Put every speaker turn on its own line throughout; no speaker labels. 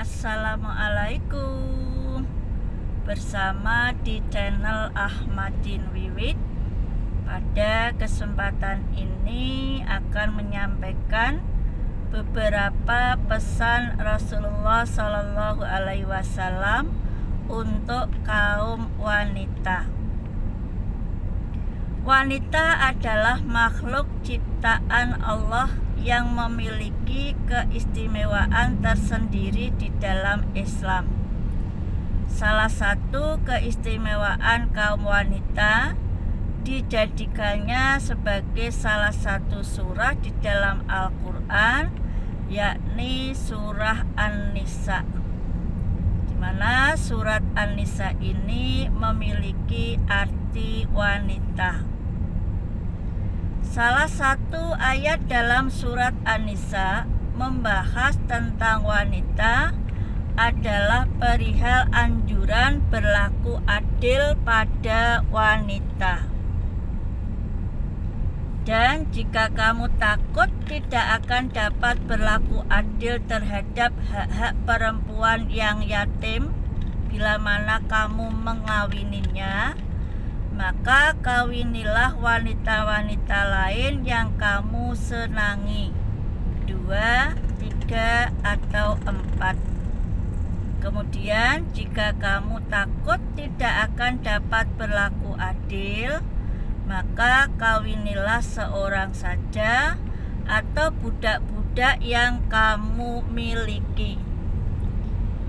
Assalamualaikum. Bersama di channel Ahmadin Wiwit. Pada kesempatan ini akan menyampaikan beberapa pesan Rasulullah Shallallahu Alaihi Wasallam untuk kaum wanita. Wanita adalah makhluk ciptaan Allah yang memiliki keistimewaan tersendiri di dalam Islam. Salah satu keistimewaan kaum wanita dijadikannya sebagai salah satu surah di dalam Al-Quran, yakni surah An-Nisa, di mana surat An-Nisa ini memiliki arti wanita. Salah satu ayat dalam surat An-Nisa membahas tentang wanita adalah perihal anjuran berlaku adil pada wanita. Dan jika kamu takut tidak akan dapat berlaku adil terhadap hak-hak perempuan yang yatim bila mana kamu mengawininya, maka kawinilah wanita-wanita lain yang kamu senangi, 2, 3, atau 4. Kemudian jika kamu takut tidak akan dapat berlaku adil, maka kawinilah seorang saja atau budak-budak yang kamu miliki.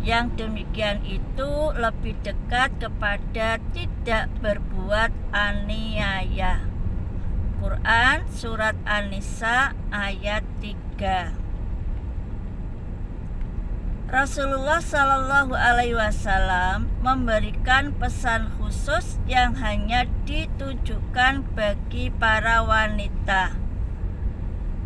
Yang demikian itu lebih dekat kepada tidak berbuat aniaya. Quran surat An-Nisa ayat 3. Rasulullah Shallallahu Alaihi Wasallam memberikan pesan khusus yang hanya ditujukan bagi para wanita.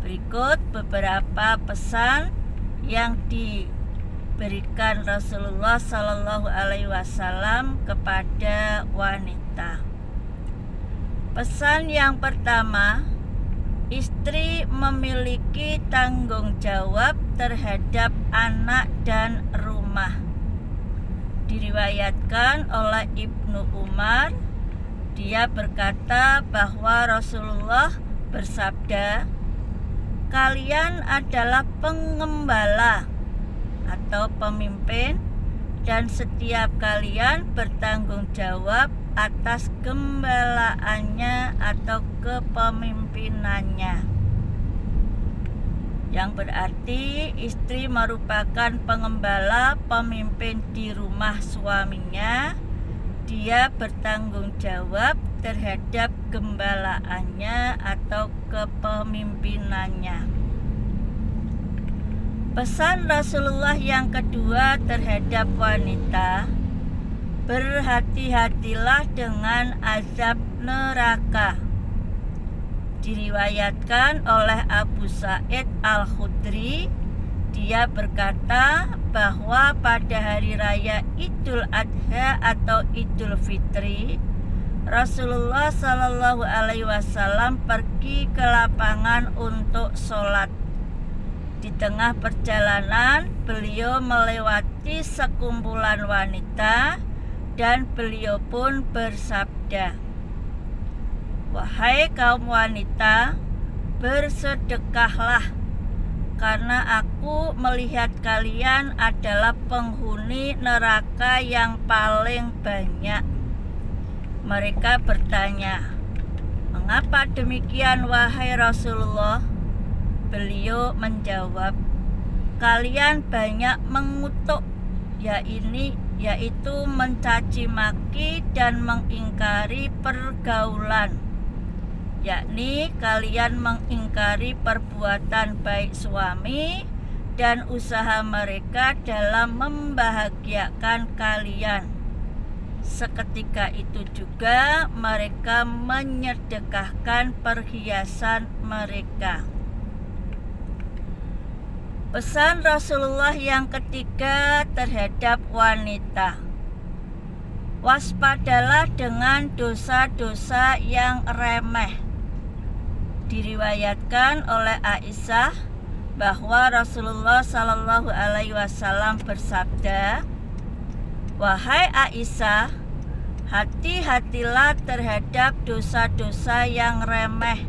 Berikut beberapa pesan yang diberikan Rasulullah Shallallahu Alaihi Wasallam kepada wanita. Pesan yang pertama, istri memiliki tanggung jawab terhadap anak dan rumah. Diriwayatkan oleh Ibnu Umar, dia berkata bahwa Rasulullah bersabda, "Kalian adalah pengembala atau pemimpin, dan setiap kalian bertanggung jawab atas gembalaannya atau kepemimpinannya." Yang berarti istri merupakan pengembala, pemimpin di rumah suaminya. Dia bertanggung jawab terhadap gembalaannya atau kepemimpinannya. Pesan Rasulullah yang kedua terhadap wanita, berhati-hatilah dengan azab neraka. Diriwayatkan oleh Abu Sa'id Al-Khudri, dia berkata bahwa pada hari raya Idul Adha atau Idul Fitri, Rasulullah Shallallahu Alaihi Wasallam pergi ke lapangan untuk sholat. Di tengah perjalanan, beliau melewati sekumpulan wanita dan beliau pun bersabda, "Wahai kaum wanita, bersedekahlah, karena aku melihat kalian adalah penghuni neraka yang paling banyak." Mereka bertanya, "Mengapa demikian wahai Rasulullah?" Beliau menjawab, "Kalian banyak mengutuk, yaitu mencaci maki dan mengingkari pergaulan, yakni kalian mengingkari perbuatan baik suami dan usaha mereka dalam membahagiakan kalian. Seketika itu juga mereka menyedekahkan perhiasan mereka." Pesan Rasulullah yang ketiga terhadap wanita, waspadalah dengan dosa-dosa yang remeh. Diriwayatkan oleh Aisyah, bahwa Rasulullah Shallallahu Alaihi Wasallam bersabda, "Wahai Aisyah, hati-hatilah terhadap dosa-dosa yang remeh,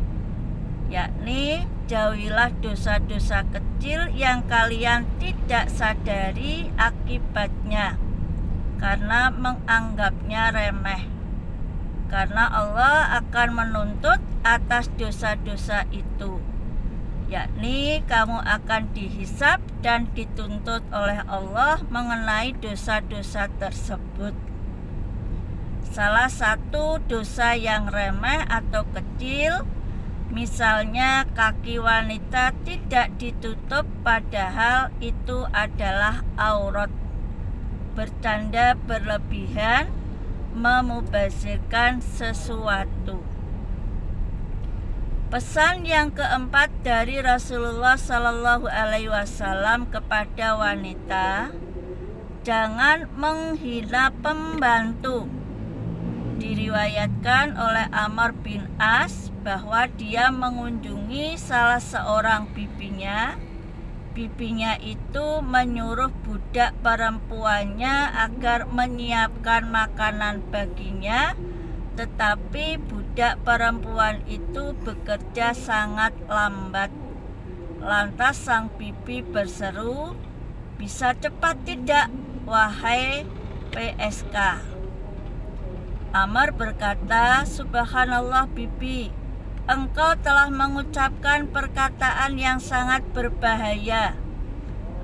yakni jauhilah dosa-dosa kecil yang kalian tidak sadari akibatnya karena menganggapnya remeh, karena Allah akan menuntut atas dosa-dosa itu, yakni kamu akan dihisab dan dituntut oleh Allah mengenai dosa-dosa tersebut." Salah satu dosa yang remeh atau kecil, misalnya kaki wanita tidak ditutup padahal itu adalah aurat, bercanda berlebihan, memubazirkan sesuatu. Pesan yang keempat dari Rasulullah Shallallahu Alaihi Wasallam kepada wanita, jangan menghina pembantu. Diriwayatkan oleh Amr bin As bahwa dia mengunjungi salah seorang bibinya. Bibinya itu menyuruh budak perempuannya agar menyiapkan makanan baginya, tetapi budak perempuan itu bekerja sangat lambat. Lantas sang bibi berseru, "Bisa cepat tidak, wahai PSK?" Amr berkata, "Subhanallah bibi, engkau telah mengucapkan perkataan yang sangat berbahaya.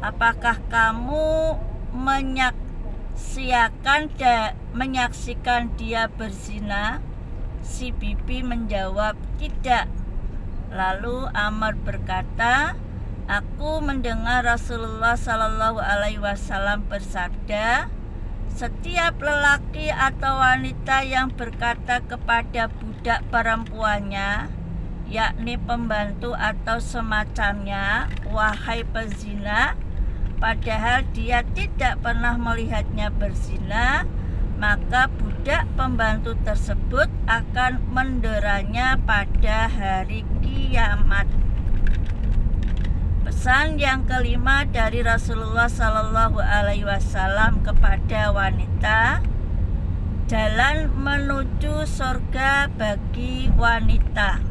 Apakah kamu menyaksikan dia berzina?" Si bibi menjawab, "Tidak." Lalu Amr berkata, "Aku mendengar Rasulullah Shallallahu Alaihi Wasallam bersabda, setiap lelaki atau wanita yang berkata kepada budak perempuannya, yakni pembantu atau semacamnya, 'Wahai pezina,' padahal dia tidak pernah melihatnya berzina, maka budak pembantu tersebut akan menderanya pada hari kiamat." Pesan yang kelima dari Rasulullah Shallallahu Alaihi Wasallam kepada wanita, jalan menuju surga bagi wanita.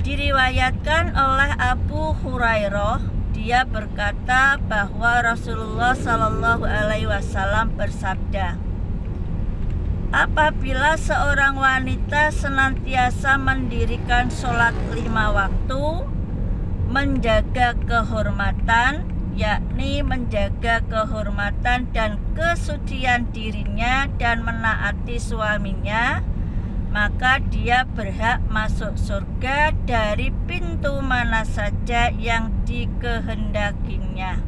Diriwayatkan oleh Abu Hurairah, dia berkata bahwa Rasulullah Shallallahu Alaihi Wasallam bersabda, "Apabila seorang wanita senantiasa mendirikan sholat 5 waktu, menjaga kehormatan, yakni menjaga kehormatan dan kesucian dirinya dan menaati suaminya, maka dia berhak masuk surga dari pintu mana saja yang dikehendakinya."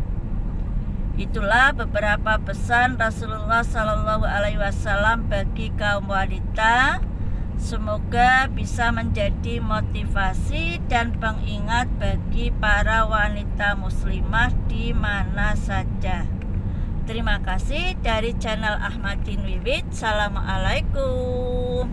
Itulah beberapa pesan Rasulullah Shallallahu Alaihi Wasallam bagi kaum wanita. Semoga bisa menjadi motivasi dan pengingat bagi para wanita muslimah di mana saja. Terima kasih dari channel Ahmadin Wiwit. Assalamualaikum.